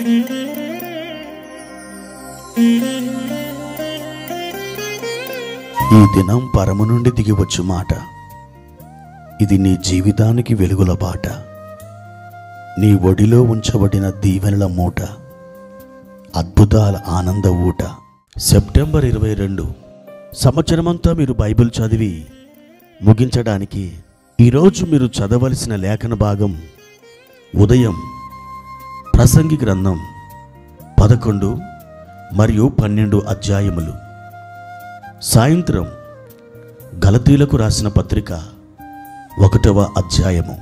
ఈ దినం పరము నుండి దిగివచ్చు మాట. ఇది నీ జీవితానికి వెలుగుల బాట. నీ ఒడిలో ఉంచబడిన దీవెనల మూట, అద్భుతాల ఆనంద ఊట. సెప్టెంబర్ 22 సంవత్సరమంతా మీరు బైబిల్ చదివి ముగించడానికి ఈరోజు మీరు చదవలసిన లేఖన భాగం ఉదయం ప్రసంగి గ్రంథం 11 మరియు 12 అధ్యాయములు, సాయంత్రం గలతీలకు రాసిన పత్రిక 1వ అధ్యాయము.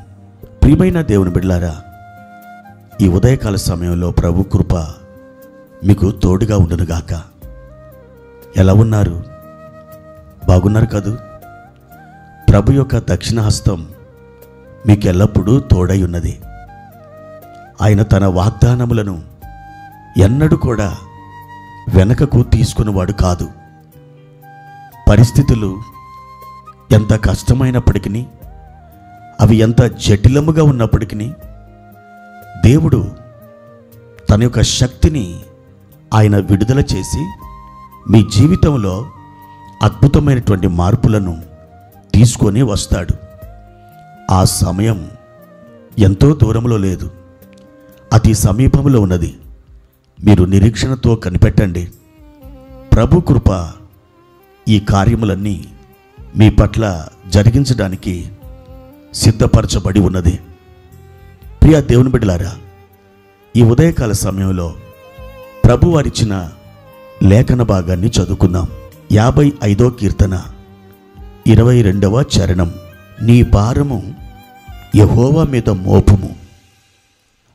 ప్రియమైన దేవుని బిడ్డలారా, ఈ ఉదయకాల సమయంలో ప్రభు కృప మీకు తోడుగా ఉండునుగాక. ఎలా ఉన్నారు? బాగున్నారు కదూ? ప్రభు యొక్క దక్షిణ హస్తం మీకు ఎల్లప్పుడూ తోడై ఉన్నది. ఆయన తన వాగ్దానములను ఎన్నడూ కూడా వెనకకు తీసుకునేవాడు కాదు. పరిస్థితులు ఎంత కష్టమైనప్పటికీ, అవి ఎంత జటిలముగా ఉన్నప్పటికీ, దేవుడు తన యొక్క శక్తిని ఆయన విడుదల చేసి మీ జీవితంలో అద్భుతమైనటువంటి మార్పులను తీసుకొని వస్తాడు. ఆ సమయం ఎంతో దూరంలో లేదు, అతి సమీపంలో ఉన్నది. మీరు నిరీక్షణతో కనిపెట్టండి. ప్రభు కృప ఈ కార్యములన్నీ మీ పట్ల జరిగించడానికి సిద్ధపరచబడి ఉన్నది. ప్రియ దేవుని బిడ్డలారా, ఈ ఉదయకాల సమయంలో ప్రభు వారిచ్చిన లేఖన భాగాన్ని చదువుకుందాం. 55వ కీర్తన 22వ చరణం. నీ భారము యెహోవా మీద మోపుము,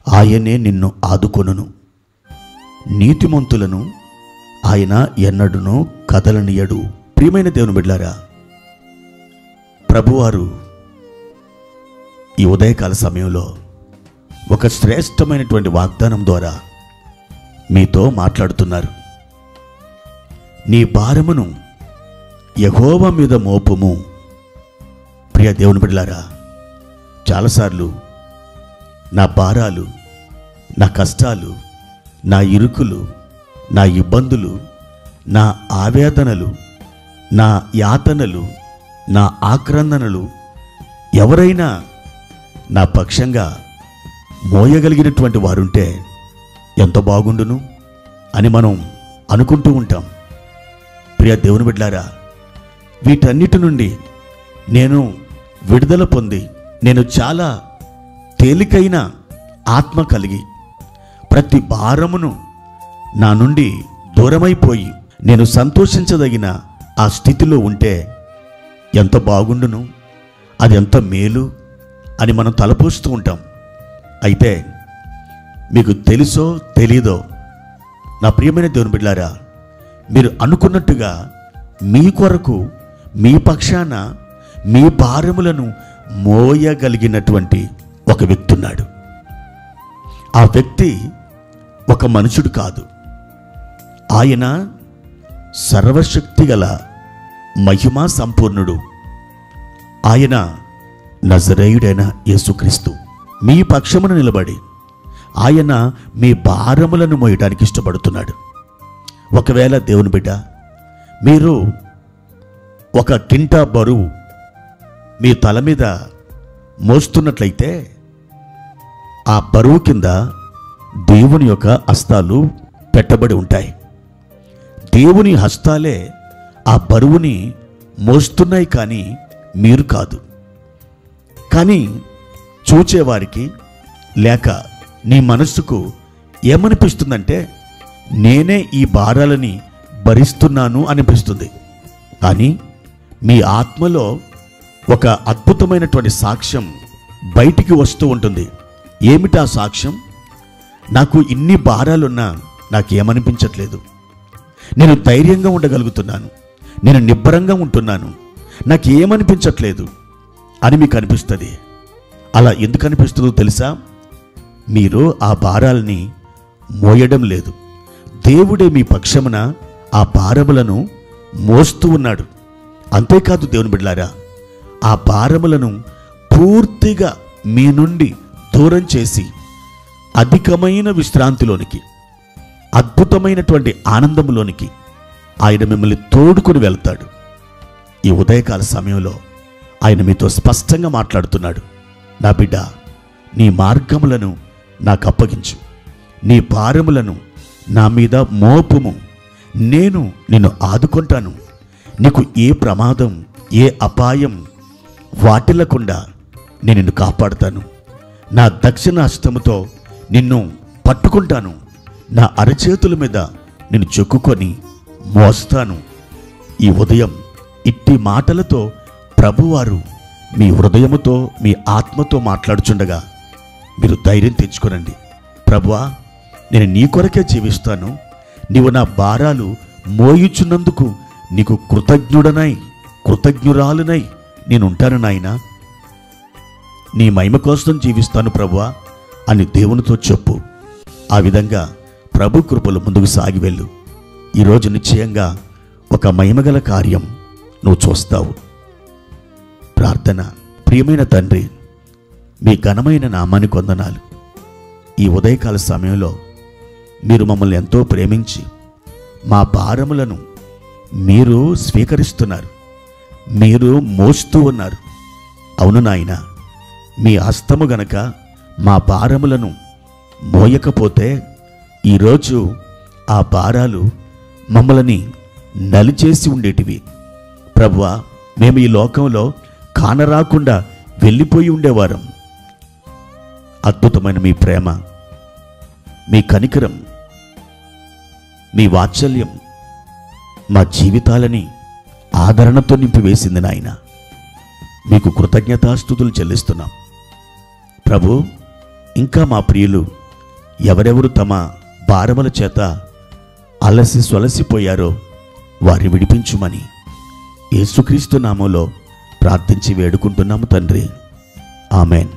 ఆయనే నిన్ను ఆదుకొనును. నీతిమంతులను ఆయన ఎన్నడునూ కదలనీయడు. ప్రియమైన దేవుని బిడ్డలారా, ప్రభువారు ఈ ఉదయకాల సమయంలో ఒక శ్రేష్టమైనటువంటి వాగ్దానం ద్వారా మీతో మాట్లాడుతున్నారు. నీ భారమును యెహోవా మీద మోపుము. ప్రియ దేవుని బిడ్డలారా, చాలాసార్లు నా భారాలు, నా కష్టాలు, నా ఇరుకులు, నా ఇబ్బందులు, నా ఆవేదనలు, నా యాతనలు, నా ఆక్రందనలు ఎవరైనా నా పక్షంగా మోయగలిగినటువంటి వారుంటే ఎంత బాగుండును అని మనం అనుకుంటూ ఉంటాం. ప్రియ దేవుని బిడ్డలారా, వీటన్నిటి నుండి నేను విడుదల పొంది, నేను చాలా తేలికైన ఆత్మ కలిగి, ప్రతి భారమును నా నుండి దూరమైపోయి నేను సంతోషించదగిన ఆ స్థితిలో ఉంటే ఎంత బాగుండును, అది ఎంత మేలు అని మనం తలపోస్తూ ఉంటాం. అయితే మీకు తెలుసో తెలీదో, నా ప్రియమైన దేవుని బిడ్డలారా, మీరు అనుకున్నట్టుగా మీ కొరకు, మీ పక్షాన మీ భారములను మోయగలిగినటువంటి ఒక వ్యక్తి ఉన్నాడు. ఆ వ్యక్తి ఒక మనుషుడు కాదు. ఆయన సర్వశక్తి గల మహిమా సంపూర్ణుడు. ఆయన నజరేయుడైన యేసుక్రీస్తు. మీ పక్షమున నిలబడి ఆయన మీ భారములను మోయడానికి ఇష్టపడుతున్నాడు. ఒకవేళ దేవుని బిడ్డ, మీరు ఒక కింటా బరువు మీ తల మీద మోస్తున్నట్లయితే ఆ బరువు కింద దేవుని యొక్క హస్తాలు పెట్టబడి ఉంటాయి. దేవుని హస్తాలే ఆ బరువుని మోస్తున్నాయి, కానీ మీరు కాదు. కానీ చూచేవారికి లేక నీ మనస్సుకు ఏమనిపిస్తుందంటే, నేనే ఈ భారాలని భరిస్తున్నాను అనిపిస్తుంది. కానీ మీ ఆత్మలో ఒక అద్భుతమైనటువంటి సాక్ష్యం బయటికి వస్తూ ఉంటుంది. ఏమిటా సాక్ష్యం? నాకు ఇన్ని భారాలున్నా నాకేమనిపించట్లేదు, నేను ధైర్యంగా ఉండగలుగుతున్నాను, నేను నిబ్బరంగా ఉంటున్నాను, నాకేమనిపించట్లేదు అని మీకు అనిపిస్తుంది. అలా ఎందుకు అనిపిస్తుందో తెలుసా? మీరు ఆ భారాలని మోయడం లేదు. దేవుడే మీ పక్షమున ఆ భారములను మోస్తూ ఉన్నాడు. అంతేకాదు దేవుని బిడ్డలారా, ఆ భారములను పూర్తిగా మీ నుండి దూరం చేసి అధికమైన విశ్రాంతిలోనికి, అద్భుతమైనటువంటి ఆనందంలోనికి ఆయన మిమ్మల్ని తోడుకొని వెళ్తాడు. ఈ ఉదయకాల సమయంలో ఆయన మీతో స్పష్టంగా మాట్లాడుతున్నాడు. నా బిడ్డ, నీ మార్గములను నాకు అప్పగించు, నీ భారములను నా మీద మోపుము, నేను నిన్ను ఆదుకుంటాను. నీకు ఏ ప్రమాదం, ఏ అపాయం వాటిల్లకుండా నేను నిన్ను కాపాడుతాను. నా దక్షిణ హస్తముతో నిన్ను పట్టుకుంటాను, నా అరచేతుల మీద నిన్ను చెక్కుకొని మోస్తాను. ఈ ఉదయం ఇట్టి మాటలతో ప్రభువారు మీ హృదయముతో, మీ ఆత్మతో మాట్లాడుచుండగా మీరు ధైర్యం తెచ్చుకోనండి. ప్రభువా, నేను నీ కొరకే జీవిస్తాను, నీవు నా భారాలు మోయుచున్నందుకు నీకు కృతజ్ఞురాలునై నేను ఉంటాను నాయనా, నీ మహిమ కోసం జీవిస్తాను ప్రభువా అని దేవునితో చెప్పు. ఆ విధంగా ప్రభు కృపలు ముందుకు సాగి వెళ్ళు. ఈరోజు నిశ్చయంగా ఒక మహిమగల కార్యం నువ్వు చూస్తావు. ప్రార్థన. ప్రియమైన తండ్రి, మీ ఘనమైన నామానికి వందనాలు. ఈ ఉదయకాల సమయంలో మీరు మమ్మల్ని ఎంతో ప్రేమించి మా భారములను మీరు స్వీకరిస్తున్నారు, మీరు మోస్తూ ఉన్నారు. అవును నాయన, మీ హస్తము గనక మా భారములను మోయకపోతే ఈరోజు ఆ భారాలు మమ్మల్ని నలిచేసి ఉండేటివి. ప్రభువా, మేము ఈ లోకంలో కానరాకుండా వెళ్ళిపోయి ఉండేవారం. అద్భుతమైన మీ ప్రేమ, మీ కనికరం, మీ వాత్సల్యం మా జీవితాలని ఆదరణతో నింపివేసింది నాయన. మీకు కృతజ్ఞతాస్తుతులు చెల్లిస్తున్నాం ప్రభు. ఇంకా మా ప్రియులు ఎవరెవరు తమ భారముల చేత అలసి సొలసిపోయారో వారిని విడిపించుమని యేసుక్రీస్తు నామములో ప్రార్థించి వేడుకుంటున్నాము తండ్రి. ఆమెన్.